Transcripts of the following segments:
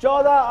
14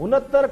69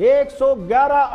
111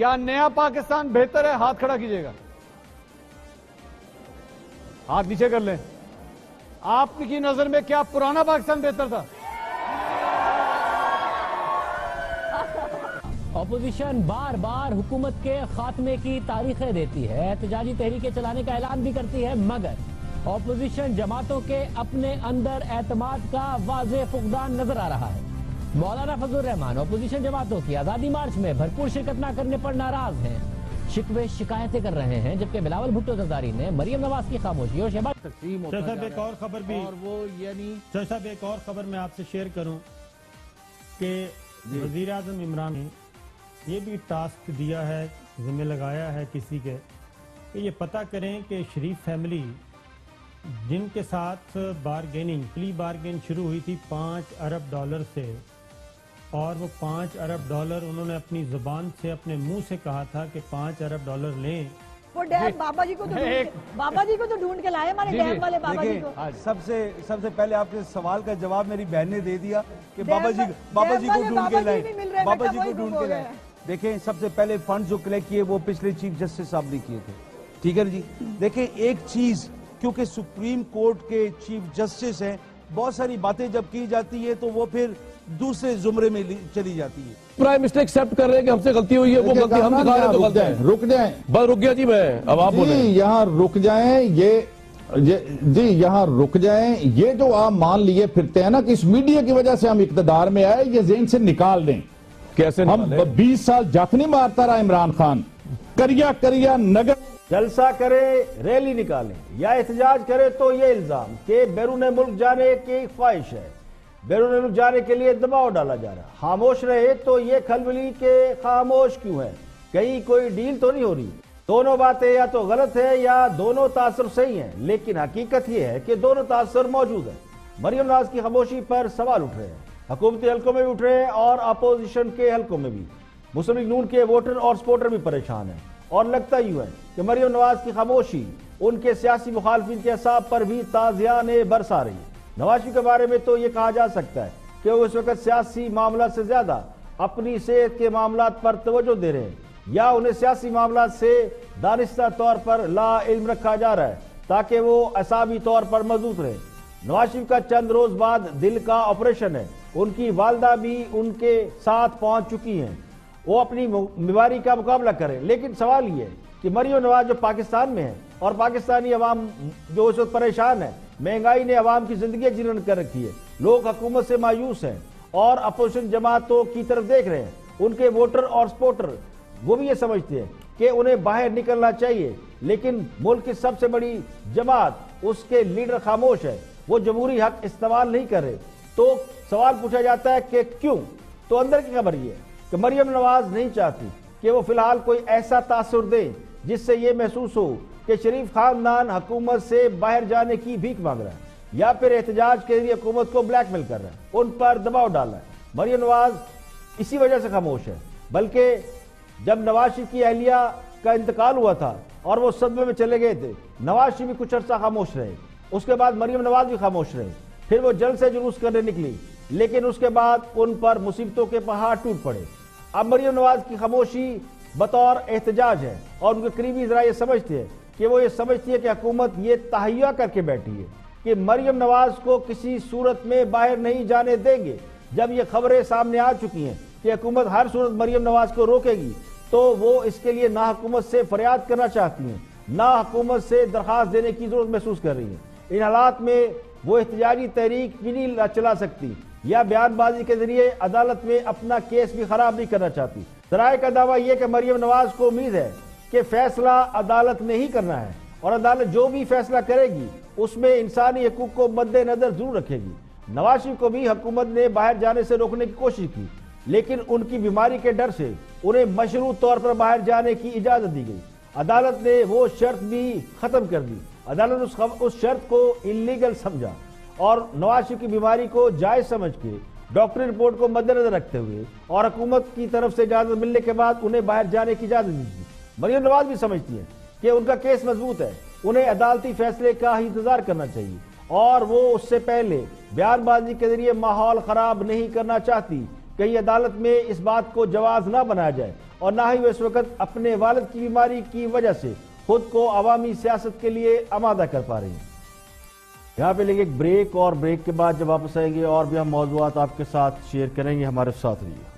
کیا نیا پاکستان بہتر ہے؟ ہاتھ کھڑا کیجئے گا، ہاتھ نیچے کر لیں. آپ کی نظر میں کیا پرانا پاکستان بہتر تھا؟ اپوزیشن بار بار حکومت کے خاتمے کی تاریخیں دیتی ہے، احتجاجی تحریکیں چلانے کا اعلان بھی کرتی ہے، مگر اپوزیشن جماعتوں کے اپنے اندر اعتماد کا واضح فقدان نظر آ رہا ہے. مولانا فضل الرحمان اپوزیشن جماعتوں کی آزادی مارچ میں بھرپور شرکت نہ کرنے پر ناراض ہیں، شکوے شکایتیں کر رہے ہیں، جبکہ بلاول بھٹو زرداری نے مریم نواز کی خاموشی اور شہباز تقسیم ہوتا جا رہا ہے. ایک اور خبر بھی، اور وہ یعنی صاحب ایک اور خبر میں آپ سے شیئر کروں کہ وزیر اعظم عمران نے یہ بھی ٹاسک دیا ہے، ذمہ لگایا ہے کسی کے، کہ یہ پتہ کریں کہ شریف فیملی جن کے ساتھ بارگیننگ پلی بارگین شروع ہوئی تھی $5 ارب سے، اور وہ $5 ارب انہوں نے اپنی زبان سے اپنے منہ سے کہا تھا کہ $5 ارب لیں. وہ ڈیم بابا جی کو تو ڈھونڈ کے لائے ہمارے ڈیم والے بابا جی کو. سب سے پہلے آپ کے سوال کا جواب میری بہن نے دے دیا کہ بابا جی کو ڈھونڈ کے لائے، بابا جی کو ڈھونڈ کے لائے. دیکھیں سب سے پہلے فنڈ جو کلیکٹ کیے وہ پچھلے چیف جسٹس صاحب نے کیے تھے، ٹھیک ہے جی. دیکھیں ایک چیز، کیونکہ سپریم کورٹ کے چیف جسٹس ہیں، بہت ساری باتیں جب کی جاتی ہے تو وہ پھر دوسرے زمرے میں چلی جاتی ہے. پرائم منسٹر ایکسپٹ کر رہے ہیں کہ ہم سے غلطی ہوئی ہے، وہ غلطی ہم دکھا رہے ہیں تو غلط ہے. رک جائیں، بس رک گیا جی، میں اب آپ بولیں. یہاں رک جائیں، یہاں رک جائیں. یہ جو آپ مان لیے پھرتے ہیں نا کہ اس میڈیا کی وجہ سے ہم اقتدار میں آئے، یہ ذہن سے نکال دیں. کیسے ہم 20 سال جف نہیں مارتا رہا عمران خان، کریا نگر جلسہ کرے، ریلی نکالیں یا احتجاج کرے تو یہ الزام کہ بیرون ملک جانے کی خواہش ہے، بیرون ملک جانے کے لیے دباؤ ڈالا جا رہا ہے. خاموش رہے تو یہ کھلبلی کہ خاموش کیوں ہے، کہیں کوئی ڈیل تو نہیں ہو رہی. دونوں باتیں یا تو غلط ہے یا دونوں تاثر صحیح ہیں، لیکن حقیقت یہ ہے کہ دونوں تاثر موجود ہیں. مریم نواز کی خاموشی پر سوال اٹھ رہے ہیں، حکومتی حلقوں میں بھی اٹھ رہے ہیں اور اپوزیشن کے حلقوں میں بھی. مسلم لیگ نون کے ووٹر اور سپورٹر بھی پریشان ہیں، اور لگتا یوں ہے کہ مریم نواز کی خاموشی ان کے سیاسی مخالفین کے اعصاب پر بھی تازیاں برسا رہی ہے. نواز شریف کے بارے میں تو یہ کہا جا سکتا ہے کہ وہ اس وقت سیاسی معاملات سے زیادہ اپنی صحت کے معاملات پر توجہ دے رہے ہیں، یا انہیں سیاسی معاملات سے دانستہ طور پر لا علم رکھا جا رہا ہے تاکہ وہ اعصابی طور پر مضبوط رہے. نواز شریف کا چند روز بعد دل کا آپریشن ہے، ان کی والدہ بھی ان کے ساتھ پہنچ چکی ہیں، وہ اپنی بیماری کا مقابلہ کریں. لیکن سوال یہ ہے کہ مریم نواز جو پاکستان میں ہے اور پاکستانی عوام جو اس وقت پریشان ہے، مہنگائی نے عوام کی زندگی جیلن کر رکھی ہے، لوگ حکومت سے مایوس ہیں اور اپوزیشن جماعتوں کی طرف دیکھ رہے ہیں. ان کے ووٹر اور سپورٹر وہ بھی یہ سمجھتے ہیں کہ انہیں باہر نکلنا چاہیے، لیکن ملک کی سب سے بڑی جماعت، اس کے لیڈر خاموش ہے، وہ جمہوری حق استعمال نہیں کر رہے. تو سوال پوچھا جاتا ہے کہ کیوں؟ تو اندر کی خبر یہ ہے کہ مریم نواز نہیں چاہتی کہ وہ فی الحال کوئی ایسا تاثر دیں جس سے یہ محسوس ہو کہ شریف خاندان حکومت سے باہر جانے کی بھیک مانگ رہا ہے یا پھر احتجاج کے ذریعے حکومت کو بلیک میل کر رہا ہے، ان پر دباؤ ڈال رہا ہے. مریم نواز اسی وجہ سے خاموش ہے، بلکہ جب نواز شریف کی اہلیہ کا انتقال ہوا تھا اور وہ صدمے میں چلے گئے تھے، نواز شریف بھی کچھ عرصہ خاموش رہے، اس کے بعد مریم نواز بھی خاموش رہے، پھر وہ جلد سے جلوس کرنے نکلی، لیکن اس کے بعد ان پر مصیبتوں کے پہاڑ ٹوٹ پڑے. اب مریم نواز کی خاموشی بطور احتجاج ہے، اور ان کے قریبی ذرا یہ سمجھتے ہیں کہ وہ یہ سمجھتی ہے کہ حکومت یہ تہیہ کر کے بیٹھی ہے کہ مریم نواز کو کسی صورت میں باہر نہیں جانے دیں گے. جب یہ خبریں سامنے آ چکی ہیں کہ حکومت ہر صورت مریم نواز کو روکے گی، تو وہ اس کے لیے نہ حکومت سے فریاد کرنا چاہتی ہیں، نہ حکومت سے درخواست دینے کی ضرورت محسوس کر رہی ہیں. ان حالات میں وہ احتجاجی تحریک بھی نہیں چلا سکتی یا بیان بازی کے ذریعے عدالت میں اپنا کیس بھی خراب نہیں کرنا چاہتی. ذرائع کا دعویٰ یہ کہ مریم نواز کو امید ہے کہ فیصلہ عدالت نے ہی کرنا ہے، اور عدالت جو بھی فیصلہ کرے گی اس میں انسانی حقوق کو مد نظر ضرور رکھے گی. نواز شریف کو بھی حکومت نے باہر جانے سے روکنے کی کوشش کی، لیکن ان کی بیماری کے ڈر سے انہیں مشروط طور پر باہر جانے کی اجازت دی گئی. عدالت نے وہ شرط بھی ختم کر دی. عدالت اس شرط کو انلیگل سمجھا اور نواز شریف کی بیماری کو جائز سمجھ کے ڈاکٹری رپورٹ کو مد نظر رکھتے ہوئے اور حکومت کی طرف سے اجازت ملنے کے بعد انہیں باہر جانے کی اجازت دی تھی. مریم نواز بھی سمجھتی ہیں کہ ان کا کیس مضبوط ہے، انہیں عدالتی فیصلے کا ہی انتظار کرنا چاہیے، اور وہ اس سے پہلے بیان بازی کے ذریعے ماحول خراب نہیں کرنا چاہتی. کہیں عدالت میں اس بات کو جواز نہ بنایا جائے اور نہ ہی وہ اس وقت اپنے والد کی بیماری کی وجہ سے خود کو عوامی سیاست کے لیے آمادہ کر پا رہی ہیں۔ یہاں پہ لیں گے ایک بریک، اور بریک کے بعد جب واپس آئیں گے اور بھی ہم موضوعات آپ کے ساتھ شیئر کریں گے، ہمارے ساتھ رہیے۔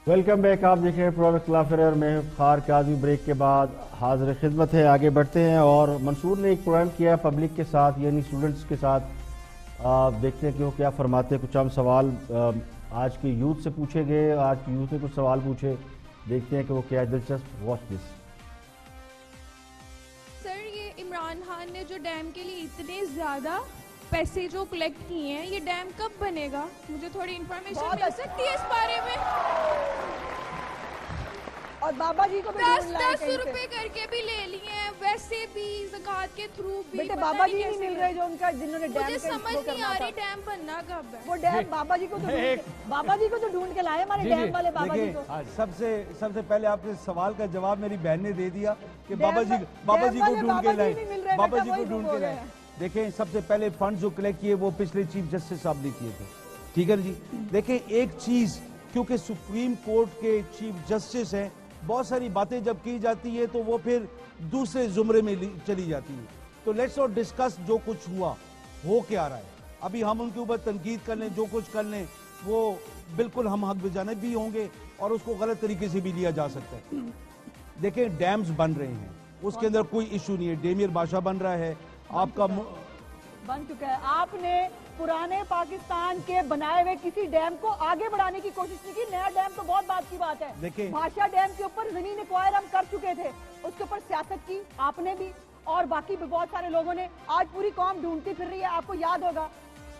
ویلکم بیک، آپ دیکھ رہے ہیں پروگرام خلاف افیئر، میں افتخار کاظمی۔ بریک کے بعد حاضر خدمت ہے، آگے بڑھتے ہیں۔ اور منصور نے ایک پروگرام کیا ہے پبلک کے ساتھ، یعنی اسٹوڈنٹس کے ساتھ، دیکھتے ہیں کہ وہ کیا فرماتے ہیں۔ کچھ ہم سوال آج کے یوتھ سے پوچھے گئے، آج کی یوتھ نے کچھ سوال پوچھے، دیکھتے ہیں کہ وہ کیا دلچسپ۔ Watch this. سر، یہ عمران خان نے جو ڈیم کے لیے اتنے زیادہ پیسے جو کلیکٹ کیے ہیں، یہ ڈیم کب بنے گا؟ مجھے تھوڑی انفارمیشن مل سکتی ہے اس بارے میں؟ اور بابا جی کو بھی 10 روپے کر کے بھی لے لیے ہیں، ویسے بھی زکوٰۃ کے تھرو بھی۔ بیٹے بابا جی نہیں مل رہے جو ان کا، جنہوں نے ڈیم مجھے سمجھ نہیں آ رہی ڈیم بننا کب ہے۔ وہ ڈیم بابا جی کو تو ڈھونڈ کے لائے ہمارے ڈیم والے بابا جی کو۔ سب سے پہلے آپ کے سوال کا جواب میری بہن نے دے دیا کہ بابا جی کو ڈھونڈ کے لائے، بابا جی کو ڈھونڈ کے لائے۔ دیکھیں، سب سے پہلے فنڈ جو کلیکٹ کیے وہ پچھلے چیف جسٹس صاحب نے کیے تھے، ٹھیک ہے جی۔ دیکھیں ایک چیز، کیونکہ سپریم کورٹ کے چیف جسٹس ہیں، بہت ساری باتیں جب کی جاتی ہے تو وہ پھر دوسرے زمرے میں چلی جاتی ہے۔ تو لیٹس ناٹ ڈسکس جو کچھ ہوا، ہو کیا رہا ہے۔ ابھی ہم ان کے اوپر تنقید کر لیں، جو کچھ کر لیں، وہ بالکل ہم حق بجانب بھی ہوں گے اور اس کو غلط طریقے سے بھی لیا جا سکتا ہے۔ دیکھیں ڈیمز بن رہے ہیں، اس کے اندر کوئی ایشو نہیں ہے۔ ڈیمیر بادشاہ بن رہا ہے، آپ کا بن چکا ہے۔ آپ نے پرانے پاکستان کے بنائے ہوئے کسی ڈیم کو آگے بڑھانے کی کوشش نہیں کی۔ نیا ڈیم تو بہت بات کی بات ہے۔ بادشاہ ڈیم کے اوپر زمین ایکوائر ہم کر چکے تھے، اس کے اوپر سیاست کی آپ نے بھی، اور باقی بھی بہت سارے لوگوں نے۔ آج پوری قوم ڈھونڈتی پھر رہی ہے۔ آپ کو یاد ہوگا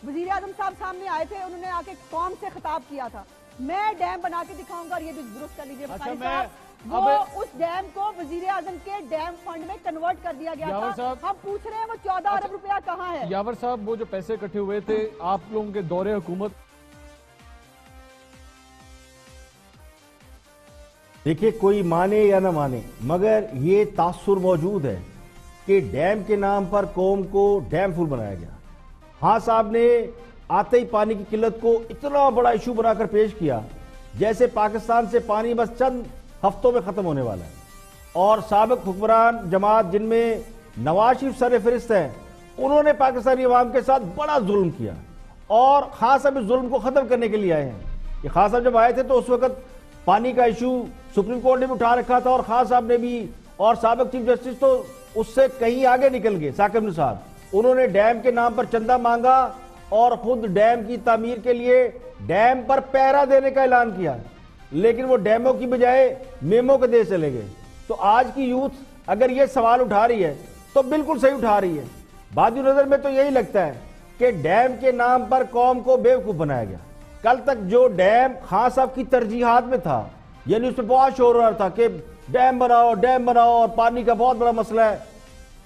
وزیر اعظم صاحب سامنے آئے تھے، انہوں نے آ کے قوم سے خطاب کیا تھا، میں ڈیم بنا کے دکھاؤں گا، اور یہ بھی درست کر لیجیے بخاری صاحب، وہ اس ڈیم کو وزیر اعظم کے ڈیم فنڈ میں کنورٹ کر دیا گیا تھا۔ ہم پوچھ رہے ہیں وہ 14 ارب روپیہ کہاں ہے؟ یاور صاحب، وہ جو پیسے اکٹھے ہوئے تھے آپ لوگوں کے دور حکومت، دیکھیے کوئی مانے یا نہ مانے، مگر یہ تاثر موجود ہے کہ ڈیم کے نام پر قوم کو ڈیم فل بنایا گیا۔ ہاں صاحب نے آتے ہی پانی کی قلت کو اتنا بڑا ایشو بنا کر پیش کیا جیسے پاکستان سے پانی بس چند ہفتوں میں ختم ہونے والا ہے۔ اور سابق حکمران جماعت، جن میں نواز شریف سر فہرست ہیں، انہوں نے پاکستانی عوام کے ساتھ بڑا ظلم کیا، اور خاص صاحب اس ظلم کو ختم کرنے کے لیے آئے ہیں۔ یہ خاص صاحب جب آئے تھے تو اس وقت پانی کا ایشو سپریم کورٹ نے بھی اٹھا رکھا تھا، اور خاص صاحب نے بھی، اور سابق چیف جسٹس تو اس سے کہیں آگے نکل گئے، ثاقب نثار۔ انہوں نے ڈیم کے نام پر چندہ مانگا اور خود ڈیم کی تعمیر کے لیے ڈیم پر پہرا دینے کا اعلان کیا، لیکن وہ ڈیموں کی بجائے میموں کے دے چلے گئے۔ تو آج کی یوتھ اگر یہ سوال اٹھا رہی ہے تو بالکل صحیح اٹھا رہی ہے۔ بادی نظر میں تو یہی لگتا ہے کہ ڈیم کے نام پر قوم کو بیوقوف بنایا گیا۔ کل تک جو ڈیم خان صاحب کی ترجیحات میں تھا، یعنی اس پہ بہت شور ہو رہا تھا کہ ڈیم بناؤ اور پانی کا بہت بڑا مسئلہ ہے،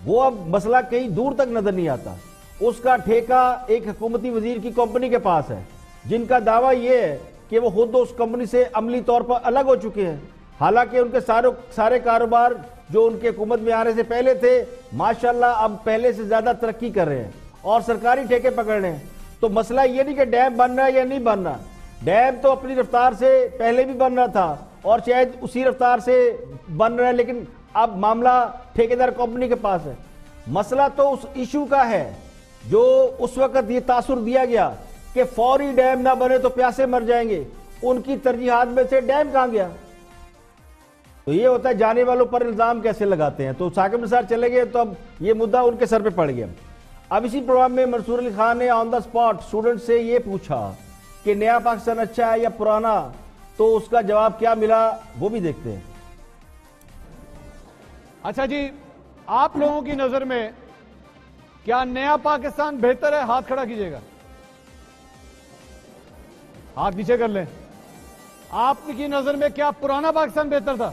وہ اب مسئلہ کہیں دور تک نظر نہیں آتا۔ اس کا ٹھیکہ ایک حکومتی وزیر کی کمپنی کے پاس ہے، جن کا دعویٰ یہ ہے کہ وہ خود اس کمپنی سے عملی طور پر الگ ہو چکے ہیں، حالانکہ ان کے سارے کاروبار جو ان کے حکومت میں آنے سے پہلے تھے ماشاءاللہ اب پہلے سے زیادہ ترقی کر رہے ہیں اور سرکاری ٹھیکے پکڑ رہے ہیں۔ تو مسئلہ یہ نہیں کہ ڈیم بن رہا ہے یا نہیں بن رہا، ڈیم تو اپنی رفتار سے پہلے بھی بن رہا تھا اور شاید اسی رفتار سے بن رہا ہے، لیکن اب معاملہ ٹھیکیدار کمپنی کے پاس ہے۔ مسئلہ تو اس ایشو کا ہے جو اس وقت یہ تاثر دیا گیا کہ فوری ڈیم نہ بنے تو پیاسے مر جائیں گے، ان کی ترجیحات میں سے ڈیم کہاں گیا؟ تو یہ ہوتا ہے جانے والوں پر الزام کیسے لگاتے ہیں۔ تو ثاقب نثار چلے گئے تو اب یہ مدعا ان کے سر پہ پڑ گیا۔ اب اسی پروگرام میں منصور علی خان نے آن دا اسپاٹ اسٹوڈنٹ سے یہ پوچھا کہ نیا پاکستان اچھا ہے یا پرانا، تو اس کا جواب کیا ملا وہ بھی دیکھتے ہیں۔ اچھا جی، آپ لوگوں کی نظر میں کیا نیا پاکستان بہتر ہے؟ ہاتھ کھڑا کیجئے گا، ہاتھ نیچے کر لیں۔ آپ کی نظر میں کیا پرانا پاکستان بہتر تھا؟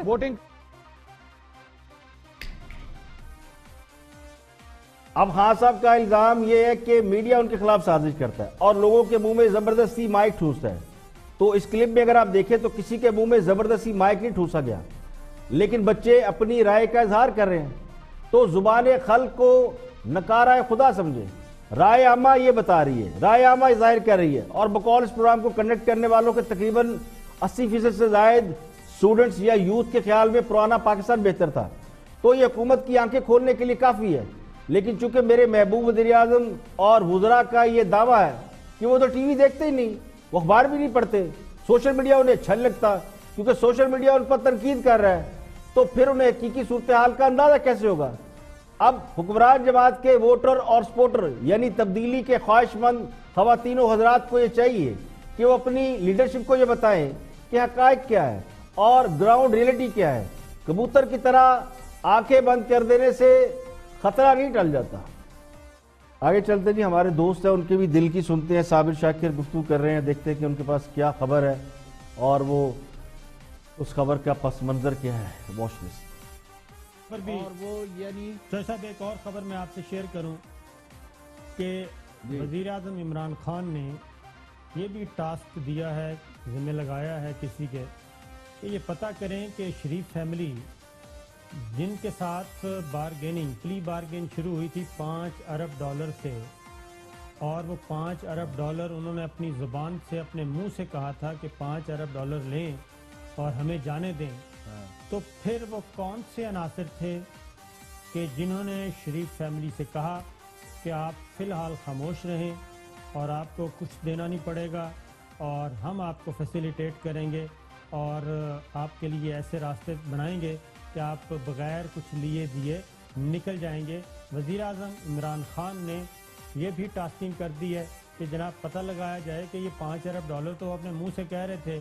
ووٹنگ۔ اب خان صاحب کا الزام یہ ہے کہ میڈیا ان کے خلاف سازش کرتا ہے اور لوگوں کے منہ میں زبردستی مائک ٹھوستا ہے۔ تو اس کلپ میں اگر آپ دیکھیں تو کسی کے منہ میں زبردستی مائک نہیں ٹھوسا گیا، لیکن بچے اپنی رائے کا اظہار کر رہے ہیں۔ تو زبان خلق کو نکارہ خدا سمجھے، رائے عامہ یہ بتا رہی ہے، رائے عامہ ظاہر کر رہی ہے، اور بقول اس پروگرام کو کنڈکٹ کرنے والوں کے تقریباً 80% سے زائد اسٹوڈنٹس یا یوتھ کے خیال میں پرانا پاکستان بہتر تھا۔ تو یہ حکومت کی آنکھیں کھولنے کے لیے کافی ہے، لیکن چونکہ میرے محبوب وزیر اعظم اور وزراء کا یہ دعویٰ ہے کہ وہ تو ٹی وی دیکھتے ہی نہیں، وہ اخبار بھی نہیں پڑھتے، سوشل میڈیا انہیں اچھا نہیں لگتا کیونکہ سوشل میڈیا ان پر تنقید کر رہا ہے، تو پھر انہیں حقیقی صورتحال کا اندازہ کیسے ہوگا؟ اب حکمران جماعت کے ووٹر اور سپورٹر یعنی تبدیلی کے خواہش مند خواتین و حضرات کو یہ چاہیے کہ وہ اپنی لیڈرشپ کو یہ بتائیں کہ حقائق کیا ہے اور گراؤنڈ ریئلٹی کیا ہے۔ کبوتر کی طرح آنکھیں بند کر دینے سے خطرہ نہیں ٹل جاتا۔ آگے چلتے جی، ہمارے دوست ہیں ان کے بھی دل کی سنتے ہیں، صابر شاکر گفتگو کر رہے ہیں، دیکھتے ہیں کہ ان کے پاس کیا خبر ہے اور وہ اس خبر کا پس منظر کیا ہے۔ موشنس اور وہ یعنی صاحب ایک اور خبر میں آپ سے شیئر کروں کہ وزیر اعظم عمران خان نے یہ بھی ٹاسک دیا ہے، ذمہ لگایا ہے کسی کے، کہ یہ پتہ کریں کہ شریف فیملی جن کے ساتھ پلی بارگین شروع ہوئی تھی $5 ارب سے، اور وہ $5 ارب انہوں نے اپنی زبان سے اپنے منہ سے کہا تھا کہ $5 ارب لیں اور ہمیں جانے دیں، تو پھر وہ کون سے عناصر تھے کہ جنہوں نے شریف فیملی سے کہا کہ آپ فی الحال خاموش رہیں اور آپ کو کچھ دینا نہیں پڑے گا اور ہم آپ کو فیسیلیٹیٹ کریں گے اور آپ کے لیے ایسے راستے بنائیں گے کہ آپ بغیر کچھ لیے دیے نکل جائیں گے۔ وزیر اعظم عمران خان نے یہ بھی ٹاسکنگ کر دی ہے کہ جناب پتہ لگایا جائے کہ یہ $5 ارب تو اپنے منہ سے کہہ رہے تھے،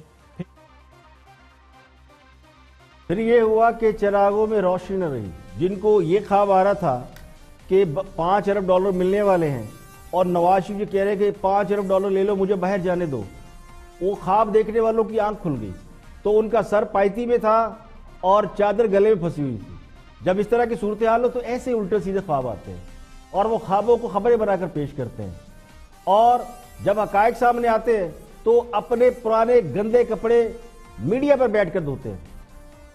پھر یہ ہوا کہ چراغوں میں روشنی نہ رہی۔ جن کو یہ خواب آ رہا تھا کہ $5 ارب ملنے والے ہیں اور نواز شریف یہ کہہ رہے کہ $5 ارب لے لو مجھے باہر جانے دو، وہ خواب دیکھنے والوں کی آنکھ کھل گئی، تو ان کا سر پائتی میں تھا اور چادر گلے میں پھنسی ہوئی تھی۔ جب اس طرح کی صورتحال ہو تو ایسے الٹے سیدھے خواب آتے ہیں اور وہ خوابوں کو خبریں بنا کر پیش کرتے ہیں، اور جب حقائق سامنے آتے ہیں تو اپنے پرانے گندے کپڑے میڈیا پر بیٹھ کر دھوتے ہیں۔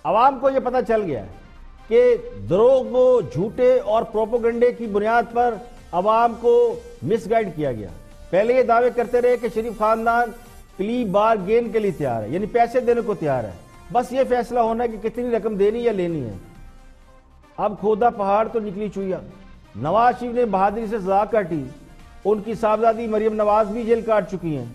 عوام کو یہ پتہ چل گیا ہے کہ دروغ و جھوٹے اور پروپیگنڈے کی بنیاد پر عوام کو مس گائیڈ کیا گیا۔ پہلے یہ دعوے کرتے رہے کہ شریف خاندان پلی بارگین کے لیے تیار ہے، یعنی پیسے دینے کو تیار ہے، بس یہ فیصلہ ہونا ہے کہ کتنی رقم دینی یا لینی ہے۔ اب کھودا پہاڑ تو نکلی چویا۔ نواز شریف نے بہادری سے سزا کاٹی، ان کی صاحبزادی مریم نواز بھی جیل کاٹ چکی ہیں۔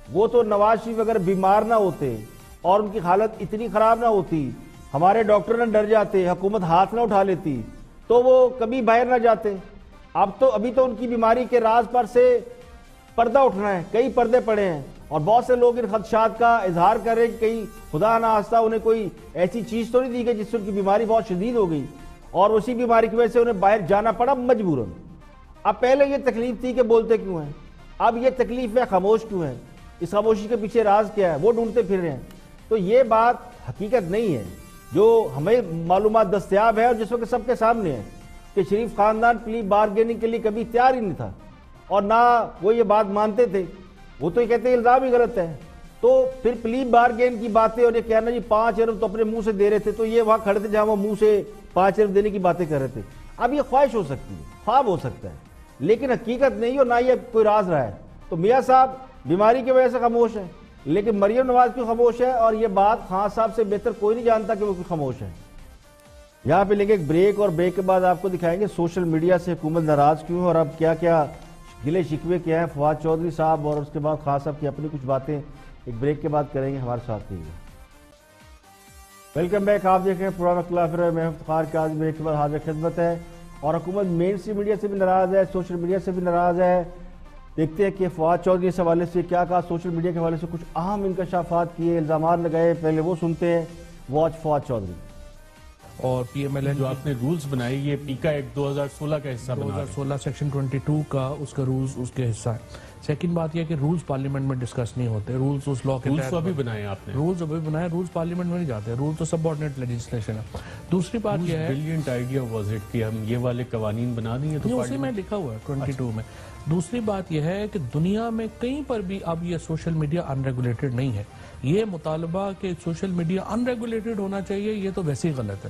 وہ تو نواز شریف اگر بیمار نہ ہوتے اور ان کی حالت اتنی خراب نہ ہوتی، ہمارے ڈاکٹر نہ ڈر جاتے، حکومت ہاتھ نہ اٹھا لیتی، تو وہ کبھی باہر نہ جاتے۔ ابھی تو ان کی بیماری کے راز پر سے پردہ اٹھنا ہے، کئی پردے پڑے ہیں، اور بہت سے لوگ ان خدشات کا اظہار کر رہے ہیں کہ کہیں خدا نہ خواستہ انہیں کوئی ایسی چیز تو نہیں دی گئی جس سے ان کی بیماری بہت شدید ہو گئی اور اسی بیماری کی وجہ سے انہیں باہر جانا پڑا مجبوراً۔ اب پہلے یہ تکلیف تھی کہ بولتے کیوں ہیں، اب یہ تکلیف ہے خاموش کیوں ہے، اس خاموشی کے پیچھے راز کیا ہے وہ ڈھونڈتے پھر رہے ہیں۔ تو یہ بات حقیقت نہیں ہے جو ہمیں معلومات دستیاب ہے اور جس وقت سب کے سامنے ہے کہ شریف خاندان پلی بارگیننگ کے لیے کبھی تیار ہی نہیں تھا اور نہ وہ یہ بات مانتے تھے، وہ تو یہ کہتے ہیں الزام ہی غلط ہے۔ تو پھر پلی بارگین کی باتیں اور یہ کہنا جی 5 ارب تو اپنے منہ سے دے رہے تھے، تو یہ وہاں کھڑے تھے جہاں وہ منہ سے 5 ارب دینے کی باتیں کر رہے تھے۔ اب یہ خواہش ہو سکتی ہے، خواب ہو سکتا ہے، لیکن حقیقت نہیں اور نہ یہ کوئی راز رہا ہے۔ تو میاں صاحب بیماری کی وجہ سے خاموش ہے، لیکن مریم نواز کیوں خاموش ہے، اور یہ بات خان صاحب سے بہتر کوئی نہیں جانتا کہ وہ کیوں خاموش ہے۔ یہاں پہ لیں گے ایک بریک، اور بریک کے بعد آپ کو دکھائیں گے سوشل میڈیا سے حکومت ناراض کیوں ہے اور اب کیا کیا گلے شکوے کیا ہیں فواد چودھری صاحب، اور اس کے بعد خان صاحب کی اپنی کچھ باتیں ایک بریک کے بعد کریں گے۔ ہمارے ساتھ رہیے۔ ویلکم بیک، آپ دیکھ رہے ہیں پروگرام اختلاف رائے، میں افتخار کے آج بریک کے بعد حاضر خدمت ہے، اور حکومت مین اسٹریم میڈیا سے بھی ناراض ہے، سوشل میڈیا سے بھی ناراض ہے۔ دیکھتے ہیں کہ فواد چودھری اس حوالے سے کیا کہا، سوشل میڈیا کے حوالے سے کچھ اہم انکشافات کیے، الزامات لگائے، پہلے وہ سنتے ہیں۔ واچ فواد چودھری۔ اور پی ایم ایل این جو آپ نے رولز بنائی، یہ پیکا ایکٹ 2016 کا حصہ بنا 2016 سیکشن 22 کا اس کا رولز اس کے حصہ ہے۔ سیکنڈ بات یہ کہ رولز پارلیمنٹ میں ڈسکس نہیں ہوتے، رولز اس لا کے رولز تو ابھی بنائے آپ نے، رولز ابھی بنائے، رولز پارلیمنٹ میں نہیں جاتے، رولز تو سب آرڈینیٹ لیجسلیشن ہے۔ دوسری بات یہ ہے بریلینٹ آئیڈیا واز اٹ کہ ہم یہ والے قوانین بنا دیں تو اسی میں لکھا ہوا ہے 22 میں۔ دوسری بات یہ ہے کہ دنیا میں کہیں پر بھی اب یہ سوشل میڈیا ان ریگولیٹڈ نہیں ہے۔ یہ مطالبہ کہ سوشل میڈیا ان ریگولیٹڈ ہونا چاہیے، یہ تو ویسے ہی غلط ہے۔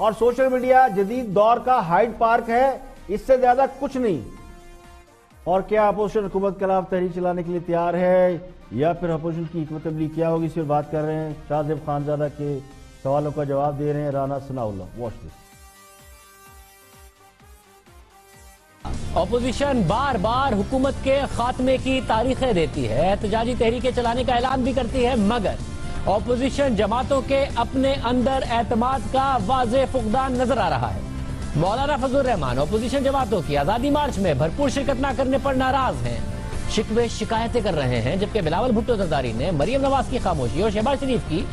اور سوشل میڈیا جدید دور کا ہائیڈ پارک ہے، اس سے زیادہ کچھ نہیں۔ اور کیا اپوزیشن حکومت کے خلاف تحریک چلانے کے لیے تیار ہے یا پھر اپوزیشن کی حکمت عملی کیا ہوگی، اس پر بات کر رہے ہیں۔ شاہ زیب خانزادہ کے سوالوں کا جواب دے رہے ہیں Rana Sanaullah. Watch this. Opposition بار بار حکومت کے خاتمے کی تاریخیں دیتی ہے، احتجاجی تحریکیں چلانے کا اعلان بھی کرتی ہے، مگر اپوزیشن جماعتوں کے اپنے اندر اعتماد کا واضح فقدان نظر آ رہا ہے۔ مولانا فضل الرحمان اپوزیشن جماعتوں کی آزادی مارچ میں بھرپور شرکت نہ کرنے پر ناراض ہیں، شکوے شکایتیں کر رہے ہیں، جبکہ بلاول بھٹو زرداری نے مریم نواز کی خاموشی اور شہباز شریف کی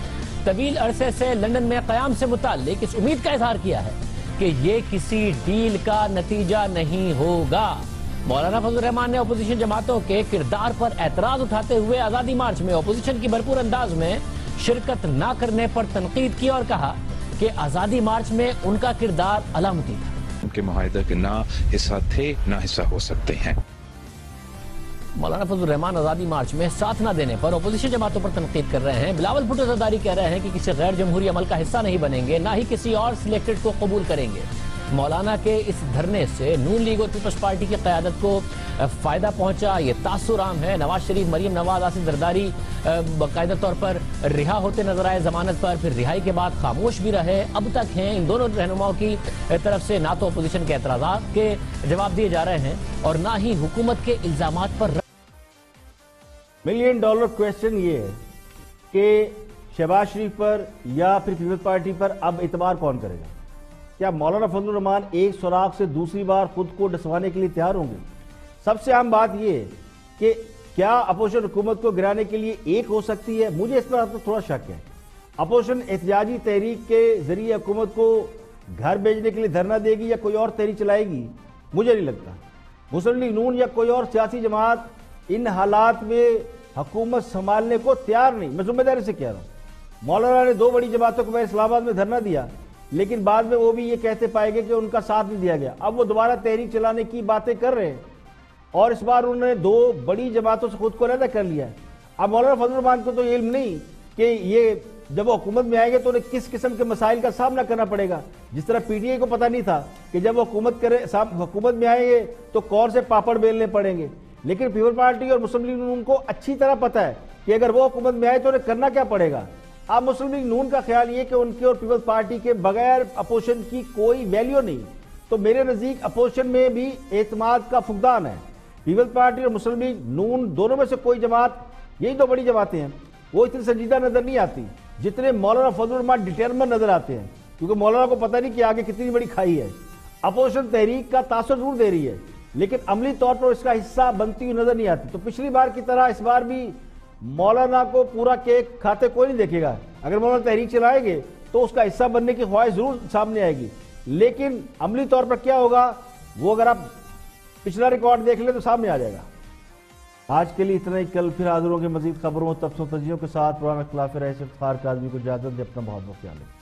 طویل عرصے سے لندن میں قیام سے متعلق اس امید کا اظہار کیا ہے کہ یہ کسی ڈیل کا نتیجہ نہیں ہوگا۔ مولانا فضل الرحمان نے اپوزیشن جماعتوں کے کردار پر اعتراض اٹھاتے ہوئے آزادی مارچ میں اپوزیشن کی بھرپور انداز میں شرکت نہ کرنے پر تنقید کی اور کہا کہ آزادی مارچ میں ان کا کردار علامتی تھا۔ ان کے معاہدے کے نہ حصہ تھے نہ حصہ ہو سکتے ہیں۔ مولانا فضل الرحمان آزادی مارچ میں ساتھ نہ دینے پر اپوزیشن جماعتوں پر تنقید کر رہے ہیں۔ بلاول بھٹو زرداری کہہ رہے ہیں کہ کسی غیر جمہوری عمل کا حصہ نہیں بنیں گے، نہ ہی کسی اور سلیکٹڈ کو قبول کریں گے۔ مولانا کے اس دھرنے سے نون لیگ اور پیپلز پارٹی کی قیادت کو فائدہ پہنچا، یہ تاثر عام ہے۔ نواز شریف، مریم نواز، آصف زرداری باقاعدہ طور پر رہا ہوتے نظر آئے ضمانت پر، پھر رہائی کے بعد خاموش بھی رہے، اب تک ہیں۔ ان دونوں رہنماؤں کی طرف سے نہ تو اپوزیشن کے اعتراضات کے جواب دیے جا رہے ہیں اور نہ ہی حکومت کے الزامات پر۔ ملین ڈالر کویسچن یہ ہے کہ شہباز شریف پر یا پھر پیپلز پارٹی پر اب اعتبار کون کرے گا؟ کیا مولانا فضل الرحمان ایک سوراخ سے دوسری بار خود کو ڈسوانے کے لیے تیار ہوں گے؟ سب سے اہم بات یہ ہے کہ کیا اپوزیشن حکومت کو گرانے کے لیے ایک ہو سکتی ہے؟ مجھے اس پر تھوڑا شک ہے۔ اپوزیشن احتجاجی تحریک کے ذریعے حکومت کو گھر بھیجنے کے لیے دھرنا دے گی یا کوئی اور تحریک چلائے گی؟ مجھے نہیں لگتا۔ مسلم لیگ نون یا کوئی اور سیاسی جماعت ان حالات میں حکومت سنبھالنے کو تیار نہیں۔ میں ذمہ داری سے کہہ رہا ہوں۔ مولانا نے دو بڑی جماعتوں کو اسلام آباد میں دھرنا دیا، لیکن بعد میں وہ بھی یہ کہتے پائے گئے کہ ان کا ساتھ نہیں دیا گیا۔ اب وہ دوبارہ تحریک چلانے کی باتیں کر رہے ہیں اور اس بار انہوں نے دو بڑی جماعتوں سے خود کو علیحدہ کر لیا ہے۔ اب مولانا فضل الرحمان کو تو یہ علم نہیں کہ یہ جب وہ حکومت میں آئے گے تو انہیں کس قسم کے مسائل کا سامنا کرنا پڑے گا، جس طرح پی ٹی آئی کو پتہ نہیں تھا کہ جب وہ حکومت میں آئیں گے تو کون سے پاپڑ بیلنے پڑیں گے، لیکن پیپلز پارٹی اور مسلم لیگ نون کو اچھی طرح پتہ ہے کہ اگر وہ حکومت میں آئے تو انہیں کرنا کیا پڑے گا۔ اب مسلم لیگ نون کا خیال یہ کہ ان کے اور پیپلز پارٹی کے بغیر اپوزیشن کی کوئی ویلیو نہیں، تو میرے نزدیک اپوزیشن میں بھی اعتماد کا فقدان ہے۔ پیپلز پارٹی اور مسلم لیگ نون دونوں میں سے کوئی جماعت، یہی دو بڑی جماعتیں ہیں، وہ اتنی سنجیدہ نظر نہیں آتی جتنے مولانا فضل الرحمان ڈٹرمن نظر آتے ہیں، کیونکہ مولانا کو پتہ نہیں کہ آگے کتنی بڑی کھائی ہے۔ اپوزیشن تحریک کا تاثر ضرور دے رہی ہے لیکن عملی طور پر اس کا حصہ بنتی ہوئی نظر نہیں آتی۔ تو پچھلی بار کی طرح اس بار بھی مولانا کو پورا کیک کھاتے کوئی نہیں دیکھے گا۔ اگر مولانا تحریک چلائیں گے تو اس کا حصہ بننے کی خواہش ضرور سامنے آئے گی، لیکن عملی طور پر کیا ہوگا وہ اگر آپ پچھلا ریکارڈ دیکھ لیں تو سامنے آ جائے گا۔ آج کے لیے اتنا ہی، کل پھر حاضر ہوں گے مزید خبروں، تبصروں، تجزیوں کے ساتھ۔ پرانا خلاف رئیس افتخار کاظمی کو اجازت دے، اپنا بہت بہت خیال رکھیں۔